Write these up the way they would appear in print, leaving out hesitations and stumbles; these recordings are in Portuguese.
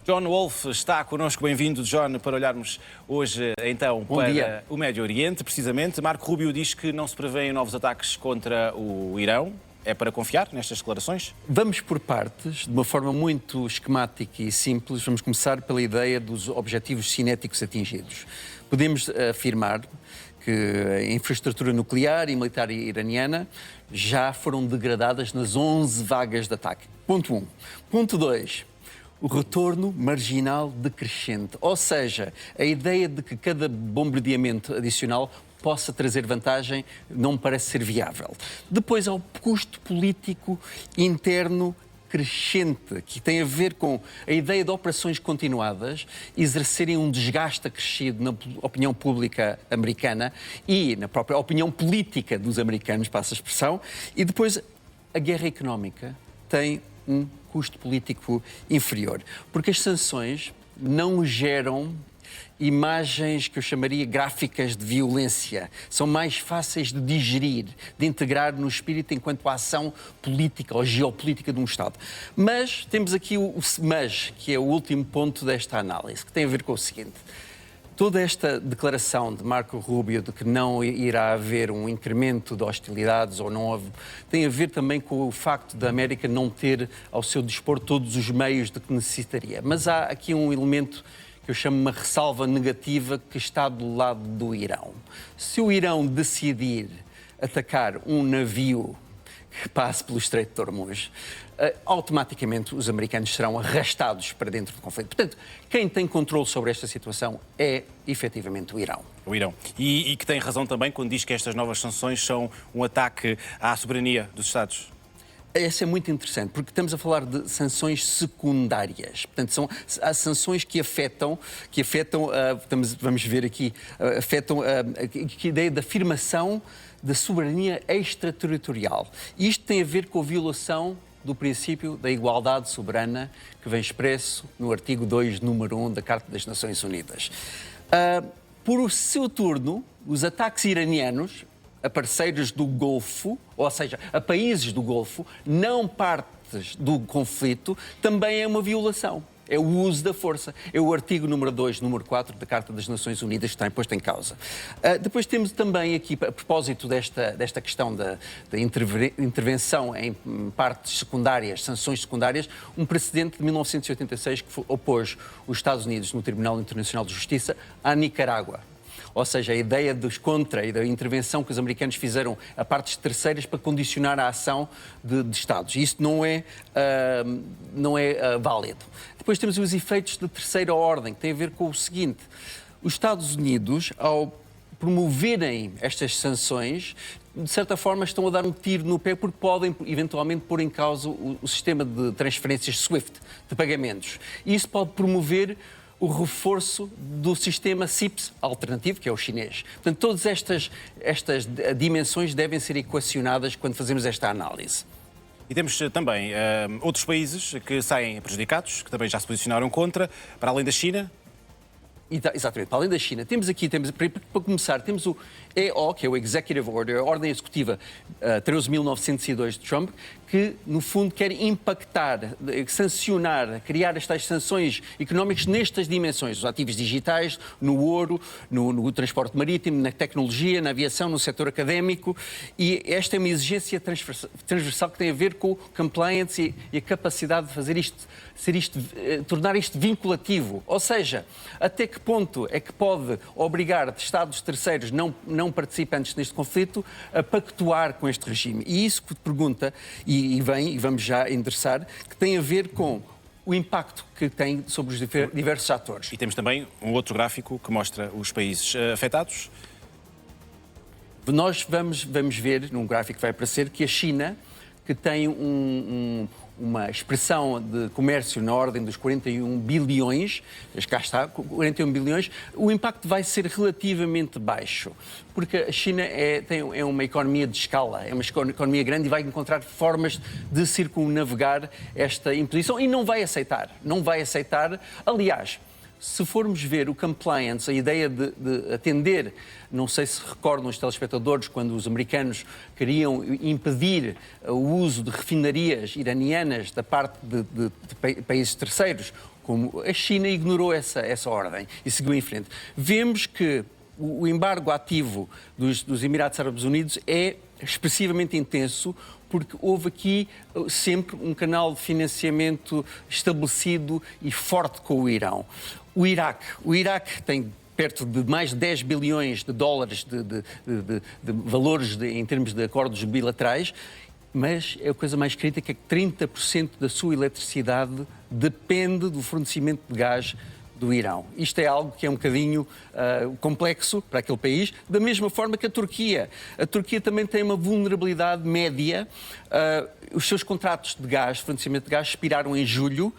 John Wolff está connosco, bem-vindo, John, para olharmos hoje então para o Médio Oriente, precisamente. Marco Rubio diz que não se prevêem novos ataques contra o Irão. É para confiar nestas declarações? Vamos por partes, de uma forma muito esquemática e simples. Vamos começar pela ideia dos objetivos cinéticos atingidos. Podemos afirmar que a infraestrutura nuclear e militar iraniana já foram degradadas nas 11 vagas de ataque. Ponto 1. Ponto 2. O retorno marginal decrescente, ou seja, a ideia de que cada bombardeamento adicional possa trazer vantagem não me parece ser viável. Depois há o custo político interno crescente, que tem a ver com a ideia de operações continuadas exercerem um desgaste acrescido na opinião pública americana e na própria opinião política dos americanos, passa a expressão, e depois a guerra económica tem um custo político inferior, porque as sanções não geram imagens que eu chamaria gráficas de violência. São mais fáceis de digerir, de integrar no espírito enquanto ação política ou geopolítica de um Estado. Mas temos aqui o mas, que é o último ponto desta análise, que tem a ver com o seguinte. Toda esta declaração de Marco Rubio de que não irá haver um incremento de hostilidades ou não houve, tem a ver também com o facto da América não ter ao seu dispor todos os meios de que necessitaria. Mas há aqui um elemento que eu chamo uma ressalva negativa que está do lado do Irão. Se o Irão decidir atacar um navio que passe pelo Estreito de Hormuz, automaticamente os americanos serão arrastados para dentro do conflito. Portanto, quem tem controle sobre esta situação é, efetivamente, o Irão. O Irão. E que tem razão também quando diz que estas novas sanções são um ataque à soberania dos Estados. Essa é muito interessante, porque estamos a falar de sanções secundárias. Portanto, há sanções que afetam vamos ver aqui, afetam a ideia da afirmação da soberania extraterritorial. E isto tem a ver com a violação do princípio da igualdade soberana que vem expresso no artigo 2, número 1 da Carta das Nações Unidas. Por o seu turno, os ataques iranianos a parceiros do Golfo, ou seja, a países do Golfo, não partes do conflito, também é uma violação. É o uso da força. É o artigo número 2, número 4 da Carta das Nações Unidas que está posto em causa. Depois temos também aqui, a propósito desta questão da intervenção em partes secundárias, sanções secundárias, um precedente de 1986 que opôs os Estados Unidos no Tribunal Internacional de Justiça à Nicarágua. Ou seja, a ideia dos contra e da intervenção que os americanos fizeram a partes terceiras para condicionar a ação de Estados. E isto não é válido. Depois temos os efeitos de terceira ordem, que tem a ver com o seguinte. Os Estados Unidos, ao promoverem estas sanções, de certa forma estão a dar um tiro no pé porque podem eventualmente pôr em causa o sistema de transferências SWIFT, de pagamentos. E isso pode promover o reforço do sistema CIPS alternativo, que é o chinês. Portanto, todas estas dimensões devem ser equacionadas quando fazemos esta análise. E temos também outros países que saem prejudicados, que também já se posicionaram contra, para além da China. Exatamente, para além da China, para começar, temos o EO, que é o Executive Order, a Ordem Executiva 13.902 de Trump, que, no fundo, quer impactar, sancionar, criar estas sanções económicas nestas dimensões, os ativos digitais, no ouro, no transporte marítimo, na tecnologia, na aviação, no setor académico, e esta é uma exigência transversal que tem a ver com o compliance e a capacidade de fazer tornar isto vinculativo, ou seja, até que ponto é que pode obrigar Estados terceiros não participantes neste conflito a pactuar com este regime. E isso que pergunta, e vamos já endereçar, que tem a ver com o impacto que tem sobre os diversos atores. E temos também um outro gráfico que mostra os países afetados. Nós vamos ver, num gráfico que vai aparecer, que a China, que tem uma expressão de comércio na ordem dos 41 bilhões, cá está, 41 bilhões, o impacto vai ser relativamente baixo, porque a China é uma economia de escala, é uma economia grande e vai encontrar formas de circunnavegar esta imposição e não vai aceitar. Aliás, se formos ver o compliance, a ideia de atender, não sei se recordam os telespectadores, quando os americanos queriam impedir o uso de refinarias iranianas da parte de países terceiros, como a China ignorou essa ordem e seguiu em frente. Vemos que o embargo ativo dos Emirados Árabes Unidos é expressivamente intenso, porque houve aqui sempre um canal de financiamento estabelecido e forte com o Irão. O Iraque tem perto de mais de 10 bilhões de dólares de valores em termos de acordos bilaterais, mas a coisa mais crítica é que 30% da sua eletricidade depende do fornecimento de gás do Irão. Isto é algo que é um bocadinho complexo para aquele país, da mesma forma que a Turquia. A Turquia também tem uma vulnerabilidade média. Os seus contratos de gás, fornecimento de gás, expiraram em julho,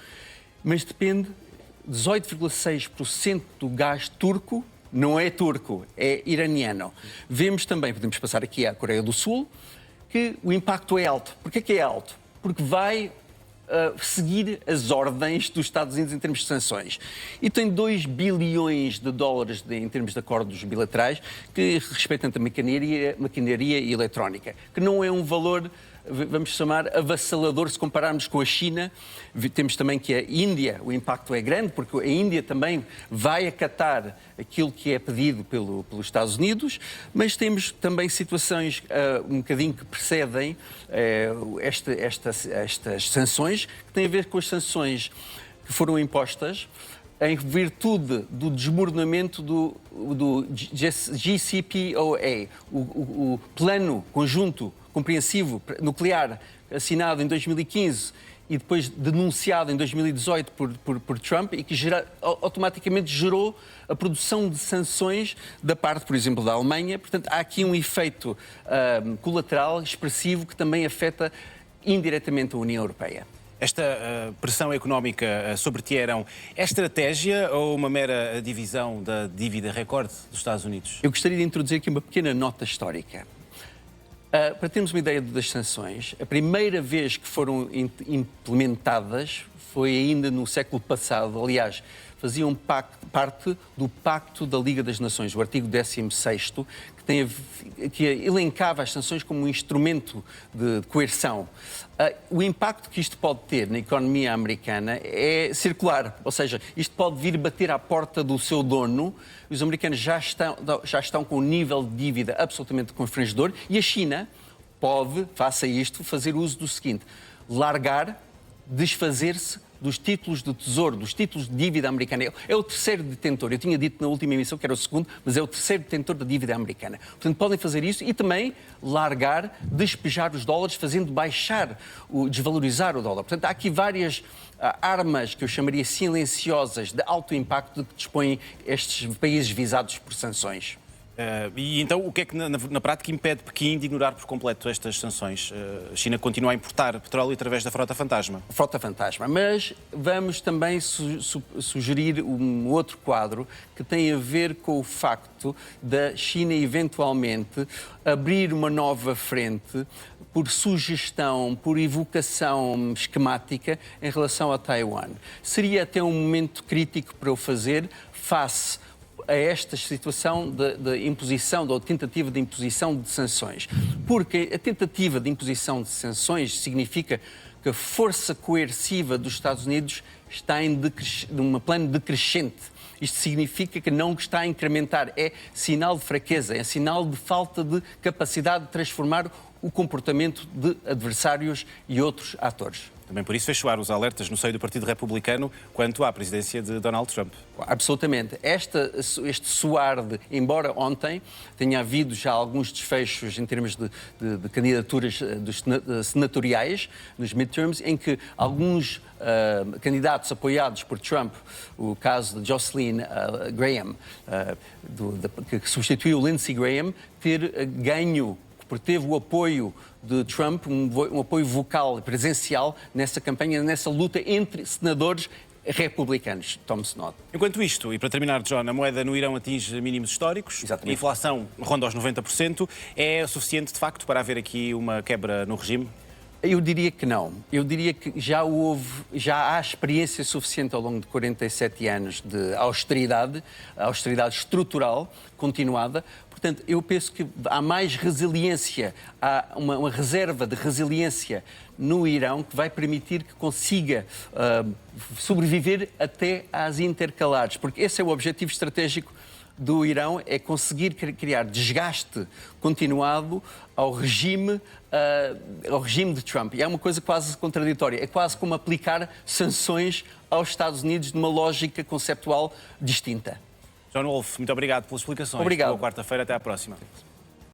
mas depende 18,6% do gás turco não é turco, é iraniano. Vemos também, podemos passar aqui à Coreia do Sul, que o impacto é alto. Porquê que é alto? Porque vai seguir as ordens dos Estados Unidos em termos de sanções. E tem 2 bilhões de dólares em termos de acordos bilaterais que respeitam a maquinaria eletrónica, que não é um valor, vamos chamar, avassalador se compararmos com a China. Temos também que a Índia, o impacto é grande, porque a Índia também vai acatar aquilo que é pedido pelos Estados Unidos, mas temos também situações um bocadinho que precedem estas sanções, que têm a ver com as sanções que foram impostas em virtude do desmoronamento do JCPOA, o Plano Conjunto Compreensivo Nuclear, assinado em 2015 e depois denunciado em 2018 por Trump, e que automaticamente gerou a produção de sanções da parte, por exemplo, da Alemanha. Portanto, há aqui um efeito colateral expressivo que também afeta indiretamente a União Europeia. Esta pressão económica sobre Teherão é estratégia ou uma mera divisão da dívida recorde dos Estados Unidos? Eu gostaria de introduzir aqui uma pequena nota histórica. Para termos uma ideia das sanções, a primeira vez que foram implementadas foi ainda no século passado. Aliás, faziam parte do Pacto da Liga das Nações, o artigo 16º, que elencava as sanções como um instrumento de coerção. O impacto que isto pode ter na economia americana é circular, ou seja, isto pode vir bater à porta do seu dono. Os americanos já estão com um nível de dívida absolutamente constrangedor, e a China pode, face a isto, fazer uso do seguinte: largar, desfazer-se dos títulos do Tesouro, dos títulos de dívida americana. É o terceiro detentor. Eu tinha dito na última emissão que era o segundo, mas é o terceiro detentor da dívida americana. Portanto, podem fazer isso e também largar, despejar os dólares, fazendo baixar, desvalorizar o dólar. Portanto, há aqui várias armas que eu chamaria silenciosas de alto impacto de que dispõem estes países visados por sanções. E então, o que é que na prática impede Pequim de ignorar por completo estas sanções? A China continua a importar petróleo através da frota fantasma. Frota fantasma, mas vamos também sugerir um outro quadro que tem a ver com o facto da China eventualmente abrir uma nova frente por sugestão, por evocação esquemática em relação a Taiwan. Seria até um momento crítico para o fazer face a esta situação de imposição, ou tentativa de imposição de sanções. Porque a tentativa de imposição de sanções significa que a força coerciva dos Estados Unidos está em um plano decrescente. Isto significa que não está a incrementar, é sinal de fraqueza, é sinal de falta de capacidade de transformar o comportamento de adversários e outros atores. Também por isso fez soar os alertas no seio do Partido Republicano quanto à presidência de Donald Trump. Absolutamente. Este soar embora ontem tenha havido já alguns desfechos em termos de candidaturas senatoriais, nos midterms, em que alguns candidatos apoiados por Trump, o caso de Jocelyn Graham, que substituiu Lindsey Graham, ter ganho, porque teve o apoio de Trump, um apoio vocal, presencial, nessa campanha, nessa luta entre senadores republicanos. Tome-se nota. Enquanto isto, e para terminar, John, a moeda no Irão atinge mínimos históricos, Exatamente. A inflação ronda aos 90%, é suficiente, de facto, para haver aqui uma quebra no regime? Eu diria que não. Eu diria que já há experiência suficiente ao longo de 47 anos de austeridade estrutural continuada. Portanto, eu penso que há mais resiliência, há uma reserva de resiliência no Irão que vai permitir que consiga sobreviver até às intercalares, porque esse é o objetivo estratégico do Irão, é conseguir criar desgaste continuado ao regime de Trump. E é uma coisa quase contraditória. É quase como aplicar sanções aos Estados Unidos numa lógica conceptual distinta. John Wolfe, muito obrigado pelas explicações. Obrigado. Boa quarta-feira, até à próxima.